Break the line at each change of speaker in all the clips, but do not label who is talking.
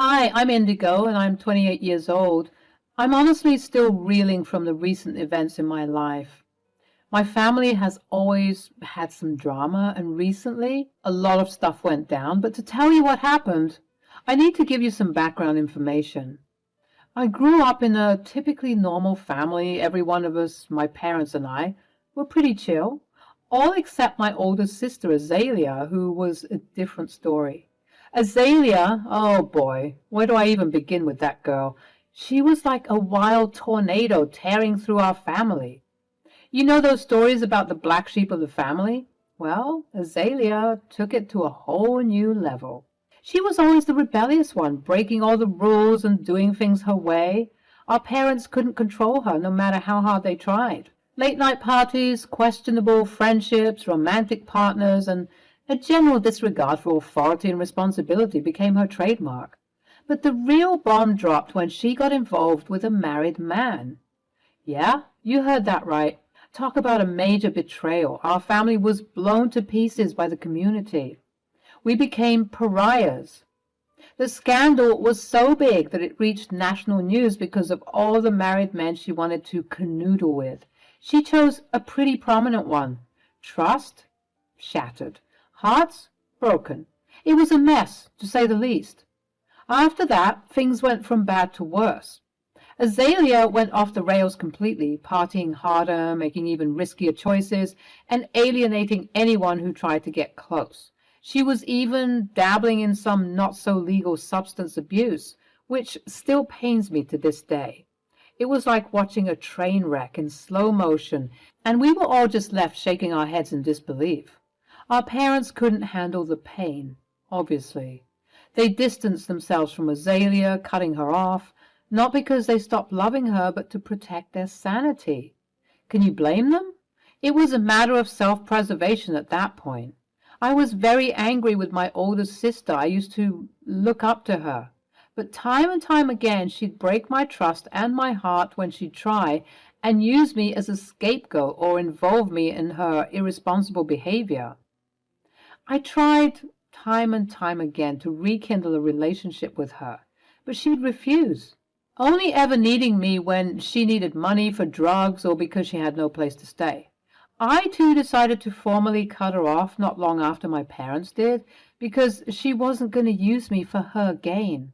Hi, I'm Indigo and I'm 28 years old. I'm honestly still reeling from the recent events in my life. My family has always had some drama, and recently a lot of stuff went down. But to tell you what happened, I need to give you some background information. I grew up in a typically normal family. Every one of us, my parents and I, were pretty chill, all except my older sister Azalea, who was a different story. Azalea, oh boy, where do I even begin with that girl? She was like a wild tornado tearing through our family. You know those stories about the black sheep of the family? Well, Azalea took it to a whole new level. She was always the rebellious one, breaking all the rules and doing things her way. Our parents couldn't control her, no matter how hard they tried. Late night parties, questionable friendships, romantic partners, and a general disregard for authority and responsibility became her trademark. But the real bomb dropped when she got involved with a married man. Yeah, you heard that right. Talk about a major betrayal. Our family was blown to pieces by the community. We became pariahs. The scandal was so big that it reached national news because of all the married men she wanted to canoodle with. She chose a pretty prominent one. Trust shattered. Hearts broken. It was a mess, to say the least. After that, things went from bad to worse. Azalea went off the rails completely, partying harder, making even riskier choices, and alienating anyone who tried to get close. She was even dabbling in some not-so-legal substance abuse, which still pains me to this day. It was like watching a train wreck in slow motion, and we were all just left shaking our heads in disbelief. Our parents couldn't handle the pain, obviously. They distanced themselves from Azalea, cutting her off, not because they stopped loving her, but to protect their sanity. Can you blame them? It was a matter of self-preservation at that point. I was very angry with my older sister. I used to look up to her. But time and time again, she'd break my trust and my heart when she'd try, and use me as a scapegoat or involve me in her irresponsible behavior. I tried time and time again to rekindle a relationship with her, but she'd refuse, only ever needing me when she needed money for drugs or because she had no place to stay. I, too, decided to formally cut her off not long after my parents did, because she wasn't going to use me for her gain.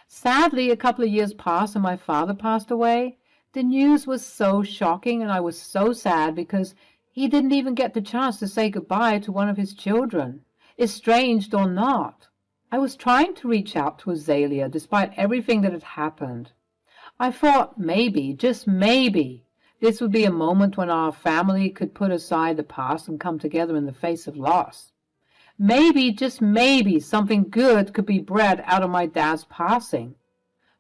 Sadly, a couple of years passed and my father passed away. The news was so shocking, and I was so sad because he didn't even get the chance to say goodbye to one of his children, estranged or not. I was trying to reach out to Azalea despite everything that had happened. I thought maybe, just maybe, this would be a moment when our family could put aside the past and come together in the face of loss. Maybe, just maybe, something good could be bred out of my dad's passing.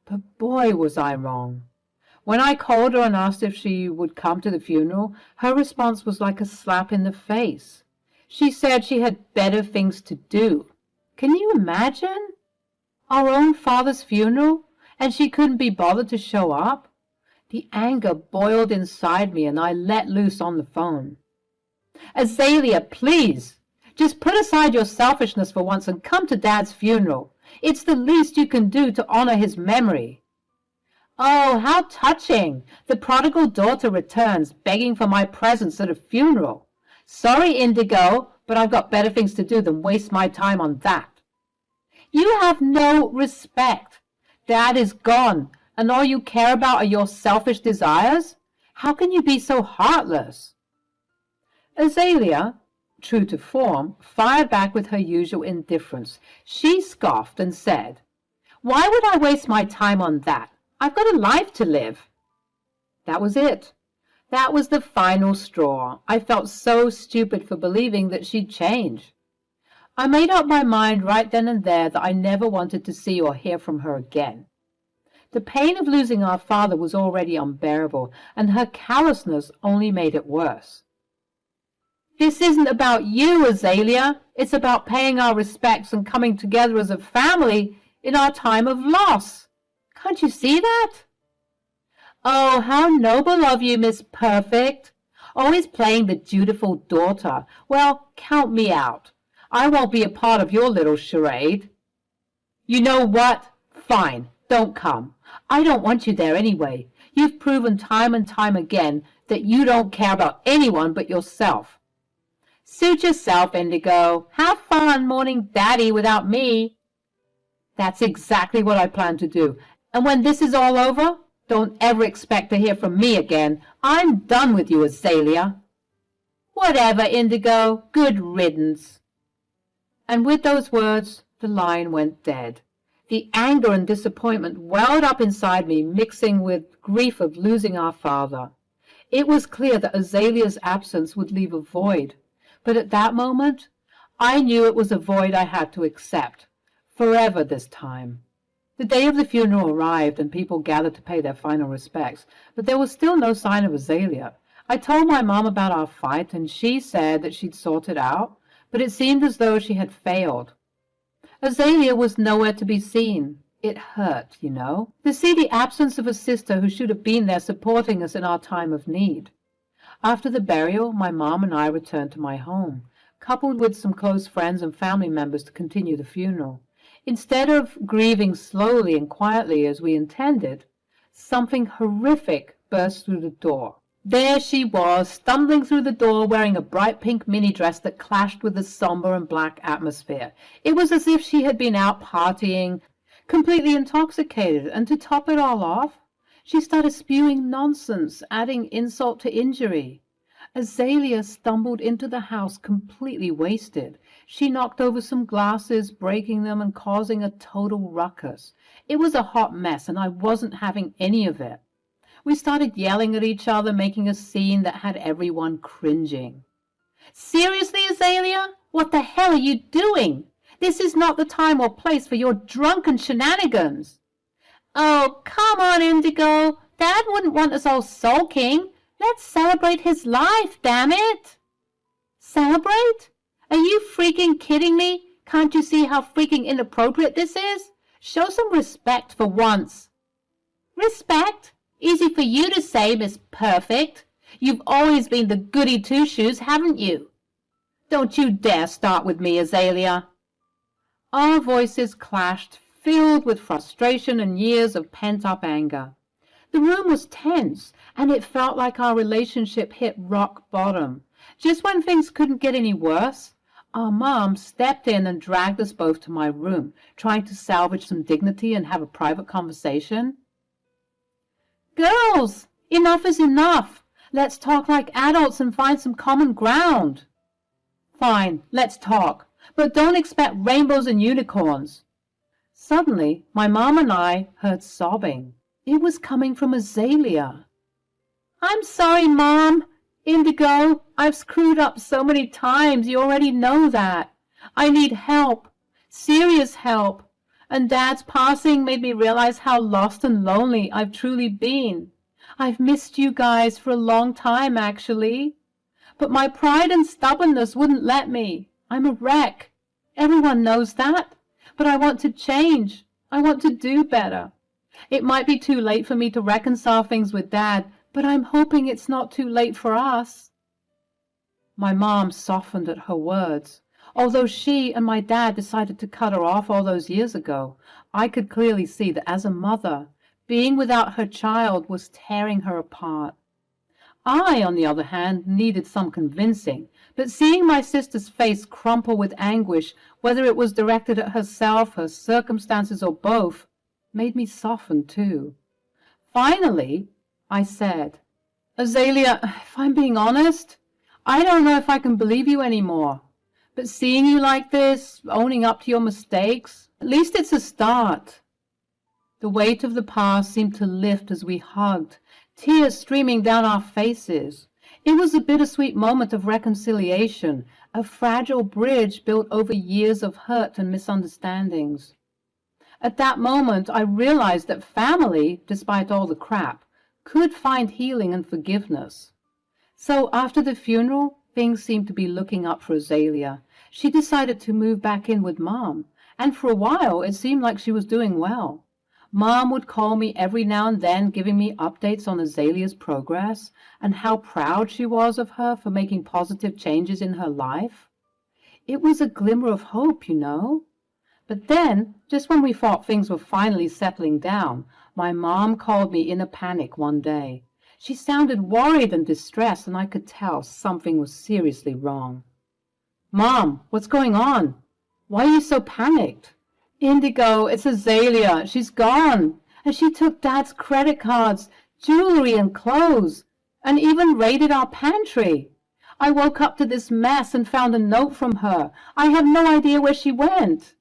But boy, was I wrong. When I called her and asked if she would come to the funeral, her response was like a slap in the face. She said she had better things to do. Can you imagine? Our own father's funeral, and she couldn't be bothered to show up? The anger boiled inside me, and I let loose on the phone. Azalea, please, just put aside your selfishness for once and come to Dad's funeral. It's the least you can do to honor his memory. Oh, how touching! The prodigal daughter returns, begging for my presence at a funeral. Sorry, Indigo, but I've got better things to do than waste my time on that. You have no respect. Dad is gone, and all you care about are your selfish desires? How can you be so heartless? Azalea, true to form, fired back with her usual indifference. She scoffed and said, "Why would I waste my time on that? I've got a life to live." That was it. That was the final straw. I felt so stupid for believing that she'd change. I made up my mind right then and there that I never wanted to see or hear from her again. The pain of losing our father was already unbearable, and her callousness only made it worse. This isn't about you, Azalea. It's about paying our respects and coming together as a family in our time of loss. Can't you see that? Oh, how noble of you, Miss Perfect. Always playing the dutiful daughter. Well, count me out. I won't be a part of your little charade. You know what? Fine, don't come. I don't want you there anyway. You've proven time and time again that you don't care about anyone but yourself. Suit yourself, Indigo. Have fun mourning Daddy without me. That's exactly what I plan to do. And when this is all over, don't ever expect to hear from me again. I'm done with you, Azalea. Whatever, Indigo. Good riddance. And with those words, the line went dead. The anger and disappointment welled up inside me, mixing with grief of losing our father. It was clear that Azalea's absence would leave a void, but at that moment, I knew it was a void I had to accept, forever this time. The day of the funeral arrived, and people gathered to pay their final respects, but there was still no sign of Azalea. I told my mom about our fight, and she said that she'd sorted out, but it seemed as though she had failed. Azalea was nowhere to be seen. It hurt, you know, to see the absence of a sister who should have been there supporting us in our time of need. After the burial, my mom and I returned to my home, coupled with some close friends and family members to continue the funeral. Instead of grieving slowly and quietly as we intended, something horrific burst through the door. There she was, stumbling through the door, wearing a bright pink mini dress that clashed with the somber and black atmosphere. It was as if she had been out partying, completely intoxicated, and to top it all off, she started spewing nonsense, adding insult to injury. Azalea stumbled into the house completely wasted. She knocked over some glasses, breaking them and causing a total ruckus. It was a hot mess, and I wasn't having any of it. We started yelling at each other, making a scene that had everyone cringing. Seriously, Azalea? What the hell are you doing? This is not the time or place for your drunken shenanigans. Oh, come on, Indigo. Dad wouldn't want us all sulking. Let's celebrate his life, damn it. Celebrate? Are you freaking kidding me? Can't you see how freaking inappropriate this is? Show some respect for once. Respect? Easy for you to say, Miss Perfect. You've always been the goody two-shoes, haven't you? Don't you dare start with me, Azalea. Our voices clashed, filled with frustration and years of pent-up anger. The room was tense, and it felt like our relationship hit rock bottom. Just when things couldn't get any worse, our mom stepped in and dragged us both to my room, trying to salvage some dignity and have a private conversation. Girls, enough is enough. Let's talk like adults and find some common ground. Fine, let's talk, but don't expect rainbows and unicorns. Suddenly, my mom and I heard sobbing. It was coming from Azalea. I'm sorry, Mom. Indigo, I've screwed up so many times. You already know that. I need help. Serious help. And Dad's passing made me realize how lost and lonely I've truly been. I've missed you guys for a long time, actually. But my pride and stubbornness wouldn't let me. I'm a wreck. Everyone knows that. But I want to change. I want to do better. It might be too late for me to reconcile things with Dad, but I'm hoping it's not too late for us. My mom softened at her words. Although she and my dad decided to cut her off all those years ago, I could clearly see that as a mother, being without her child was tearing her apart. I, on the other hand, needed some convincing, but seeing my sister's face crumple with anguish, whether it was directed at herself, her circumstances, or both, made me soften too. Finally, I said, Azalea, if I'm being honest, I don't know if I can believe you anymore. But seeing you like this, owning up to your mistakes, at least it's a start. The weight of the past seemed to lift as we hugged, tears streaming down our faces. It was a bittersweet moment of reconciliation, a fragile bridge built over years of hurt and misunderstandings. At that moment, I realized that family, despite all the crap, could find healing and forgiveness. So after the funeral, things seemed to be looking up for Azalea. She decided to move back in with Mom, and for a while it seemed like she was doing well. Mom would call me every now and then, giving me updates on Azalea's progress and how proud she was of her for making positive changes in her life. It was a glimmer of hope, you know. But then, just when we thought things were finally settling down, my mom called me in a panic one day. She sounded worried and distressed, and I could tell something was seriously wrong. "Mom, what's going on? Why are you so panicked?" "Indigo, it's Azalea. She's gone. And she took Dad's credit cards, jewelry and clothes, and even raided our pantry. I woke up to this mess and found a note from her. I have no idea where she went."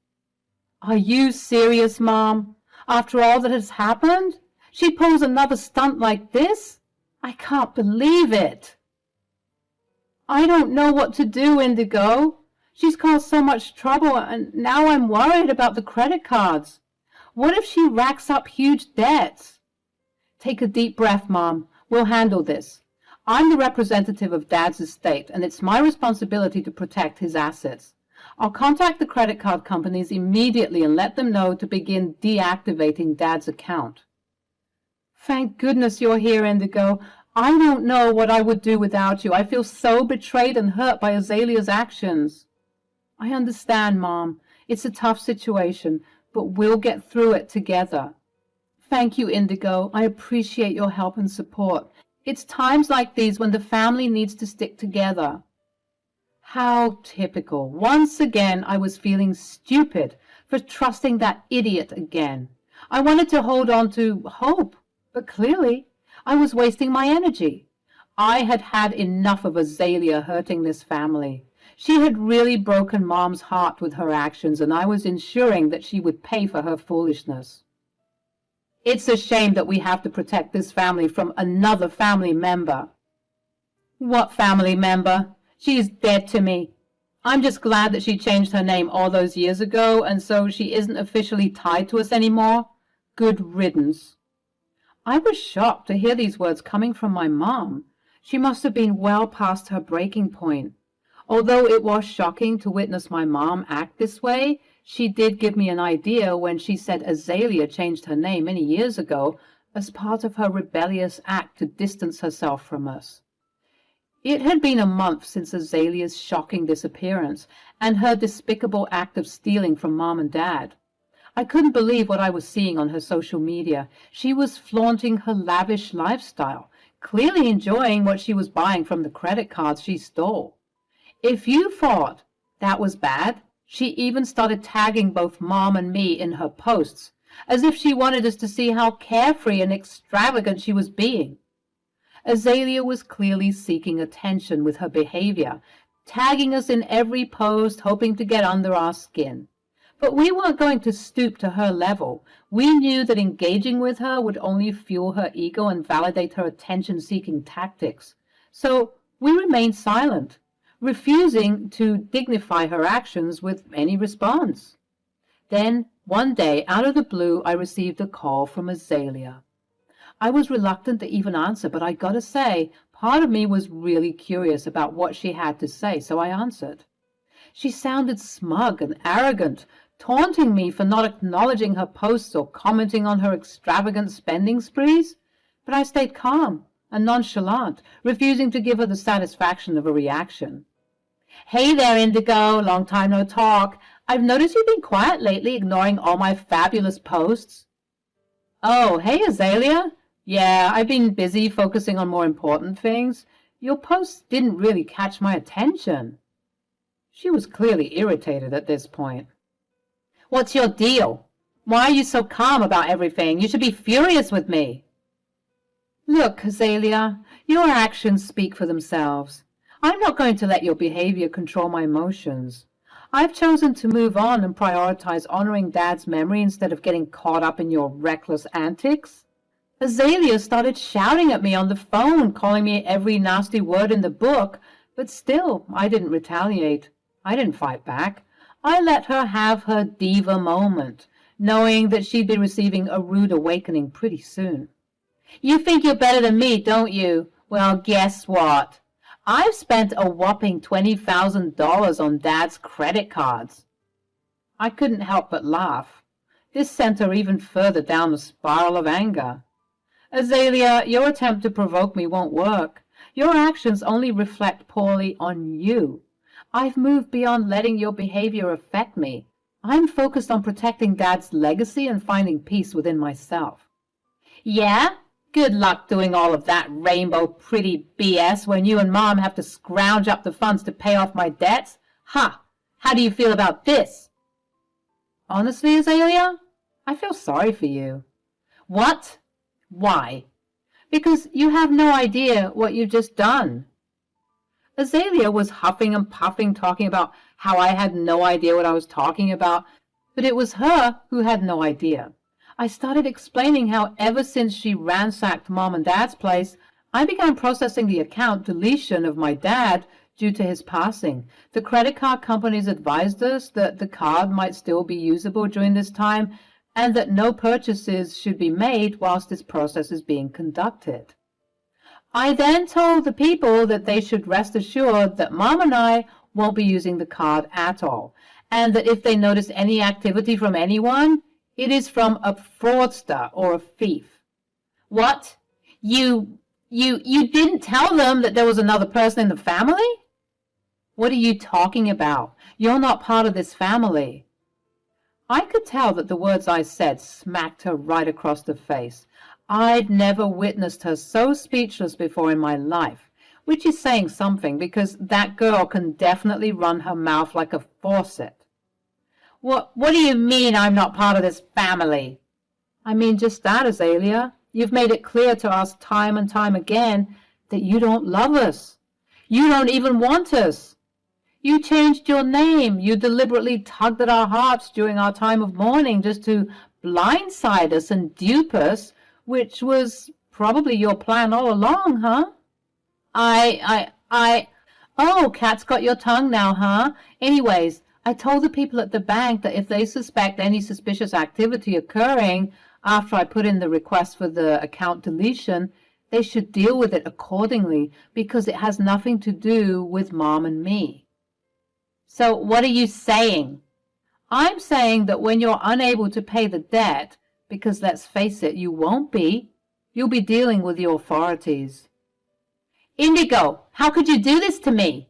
"Are you serious, Mom? After all that has happened? She pulls another stunt like this? I can't believe it." "I don't know what to do, Indigo. She's caused so much trouble, and now I'm worried about the credit cards. What if she racks up huge debts?" "Take a deep breath, Mom. We'll handle this. I'm the representative of Dad's estate, and it's my responsibility to protect his assets. I'll contact the credit card companies immediately and let them know to begin deactivating Dad's account." "Thank goodness you're here, Indigo. I don't know what I would do without you. I feel so betrayed and hurt by Azalea's actions." "I understand, Mom. It's a tough situation, but we'll get through it together." "Thank you, Indigo. I appreciate your help and support. It's times like these when the family needs to stick together." How typical. Once again, I was feeling stupid for trusting that idiot again. I wanted to hold on to hope, but clearly I was wasting my energy. I had had enough of Azalea hurting this family. She had really broken Mom's heart with her actions, and I was ensuring that she would pay for her foolishness. "It's a shame that we have to protect this family from another family member." "What family member? She's dead to me. I'm just glad that she changed her name all those years ago, and so she isn't officially tied to us anymore. Good riddance." I was shocked to hear these words coming from my mom. She must have been well past her breaking point. Although it was shocking to witness my mom act this way, she did give me an idea when she said Azalea changed her name many years ago as part of her rebellious act to distance herself from us. It had been a month since Azalea's shocking disappearance and her despicable act of stealing from Mom and Dad. I couldn't believe what I was seeing on her social media. She was flaunting her lavish lifestyle, clearly enjoying what she was buying from the credit cards she stole. If you thought that was bad, she even started tagging both Mom and me in her posts, as if she wanted us to see how carefree and extravagant she was being. Azalea was clearly seeking attention with her behavior, tagging us in every post, hoping to get under our skin. But we weren't going to stoop to her level. We knew that engaging with her would only fuel her ego and validate her attention-seeking tactics. So we remained silent, refusing to dignify her actions with any response. Then, one day, out of the blue, I received a call from Azalea. I was reluctant to even answer, but I gotta say, part of me was really curious about what she had to say, so I answered. She sounded smug and arrogant, taunting me for not acknowledging her posts or commenting on her extravagant spending sprees. But I stayed calm and nonchalant, refusing to give her the satisfaction of a reaction. "Hey there, Indigo. Long time no talk. I've noticed you've been quiet lately, ignoring all my fabulous posts." "Oh, hey, Azalea. Yeah, I've been busy focusing on more important things. Your posts didn't really catch my attention." She was clearly irritated at this point. "What's your deal? Why are you so calm about everything? You should be furious with me." "Look, Azalea, your actions speak for themselves. I'm not going to let your behavior control my emotions. I've chosen to move on and prioritize honoring Dad's memory instead of getting caught up in your reckless antics." Azalea started shouting at me on the phone, calling me every nasty word in the book, but still, I didn't retaliate. I didn't fight back. I let her have her diva moment, knowing that she'd be receiving a rude awakening pretty soon. "You think you're better than me, don't you? Well, guess what? I've spent a whopping $20,000 on Dad's credit cards." I couldn't help but laugh. This sent her even further down the spiral of anger. "Azalea, your attempt to provoke me won't work. Your actions only reflect poorly on you. I've moved beyond letting your behavior affect me. I'm focused on protecting Dad's legacy and finding peace within myself. Yeah? Good luck doing all of that rainbow pretty BS when you and Mom have to scrounge up the funds to pay off my debts. Ha! How do you feel about this? Honestly, Azalea, I feel sorry for you. What? Why? Because you have no idea what you've just done. Azalea was huffing and puffing, talking about how I had no idea what I was talking about, but it was her who had no idea. I started explaining how ever since she ransacked Mom and Dad's place, I began processing the account deletion of my dad due to his passing. The credit card companies advised us that the card might still be usable during this time and that no purchases should be made whilst this process is being conducted. I then told the people that they should rest assured that Mom and I won't be using the card at all, and that if they notice any activity from anyone, it is from a fraudster or a thief. What? You didn't tell them that there was another person in the family? What are you talking about? You're not part of this family. I could tell that the words I said smacked her right across the face. I'd never witnessed her so speechless before in my life, which is saying something because that girl can definitely run her mouth like a faucet. What do you mean I'm not part of this family? I mean just that, Azalea. You've made it clear to us time and time again that you don't love us. You don't even want us. You changed your name. You deliberately tugged at our hearts during our time of mourning just to blindside us and dupe us, which was probably your plan all along, huh? Oh, cat's got your tongue now, huh? Anyways, I told the people at the bank that if they suspect any suspicious activity occurring after I put in the request for the account deletion, they should deal with it accordingly because it has nothing to do with Mom and me. So what are you saying? I'm saying that when you're unable to pay the debt, because let's face it, you won't be, you'll be dealing with the authorities. Indigo, how could you do this to me?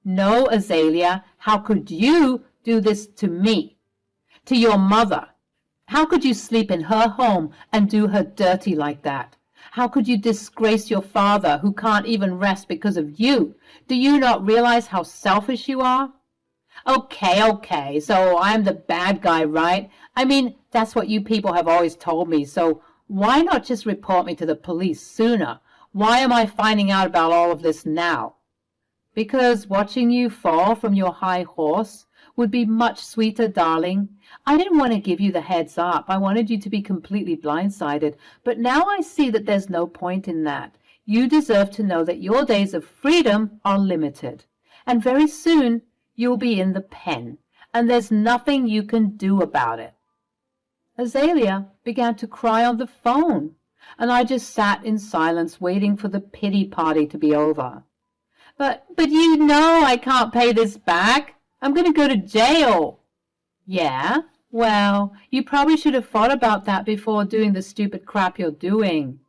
No, Azalea, how could you do this to me? To your mother? How could you sleep in her home and do her dirty like that? How could you disgrace your father who can't even rest because of you? Do you not realize how selfish you are? Okay, so I'm the bad guy, right? I mean, that's what you people have always told me, so why not just report me to the police sooner? Why am I finding out about all of this now? Because watching you fall from your high horse would be much sweeter, darling. I didn't want to give you the heads up. I wanted you to be completely blindsided, but now I see that there's no point in that. You deserve to know that your days of freedom are limited, and very soon you'll be in the pen, and there's nothing you can do about it. Azalea began to cry on the phone, and I just sat in silence waiting for the pity party to be over. But you know I can't pay this back. I'm going to go to jail. Yeah? Well, you probably should have thought about that before doing the stupid crap you're doing.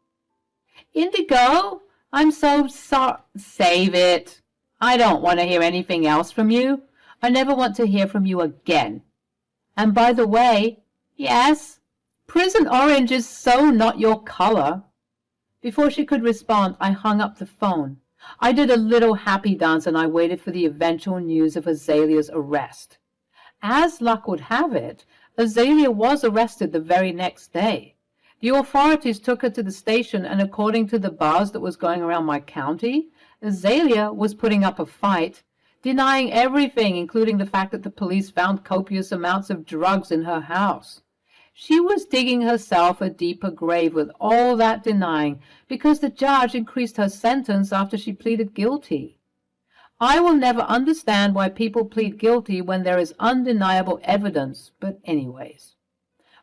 Indigo, I'm so sorry. Save it. I don't want to hear anything else from you. I never want to hear from you again. And by the way, yes, prison orange is so not your color. Before she could respond, I hung up the phone. I did a little happy dance and I waited for the eventual news of Azalea's arrest. As luck would have it, Azalea was arrested the very next day. The authorities took her to the station, and according to the buzz that was going around my county, Azalea was putting up a fight, denying everything, including the fact that the police found copious amounts of drugs in her house. She was digging herself a deeper grave with all that denying, because the judge increased her sentence after she pleaded guilty. I will never understand why people plead guilty when there is undeniable evidence, but anyways.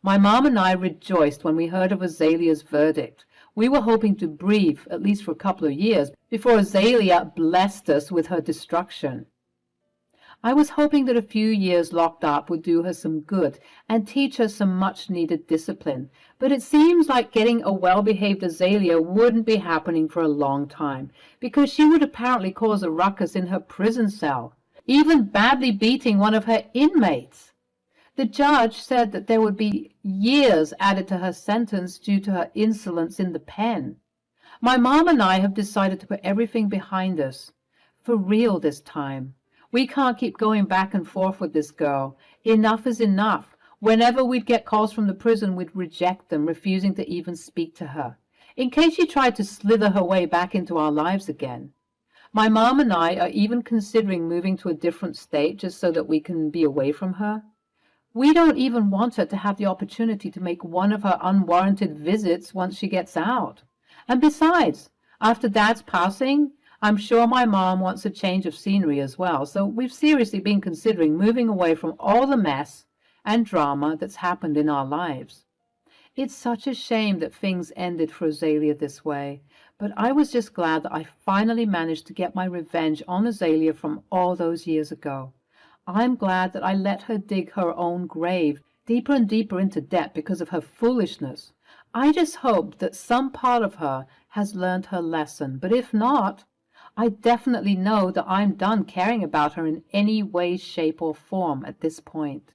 My mom and I rejoiced when we heard of Azalea's verdict. We were hoping to breathe, at least for a couple of years, before Azalea blessed us with her destruction. I was hoping that a few years locked up would do her some good and teach her some much-needed discipline, but it seems like getting a well-behaved Azalea wouldn't be happening for a long time, because she would apparently cause a ruckus in her prison cell, even badly beating one of her inmates. The judge said that there would be years added to her sentence due to her insolence in the pen. My mom and I have decided to put everything behind us. For real this time. We can't keep going back and forth with this girl. Enough is enough. Whenever we'd get calls from the prison, we'd reject them, refusing to even speak to her, in case she tried to slither her way back into our lives again. My mom and I are even considering moving to a different state just so that we can be away from her. We don't even want her to have the opportunity to make one of her unwarranted visits once she gets out. And besides, after Dad's passing, I'm sure my mom wants a change of scenery as well, so we've seriously been considering moving away from all the mess and drama that's happened in our lives. It's such a shame that things ended for Azalea this way, but I was just glad that I finally managed to get my revenge on Azalea from all those years ago. I'm glad that I let her dig her own grave deeper and deeper into debt because of her foolishness. I just hope that some part of her has learned her lesson, but if not, I definitely know that I'm done caring about her in any way, shape, or form at this point.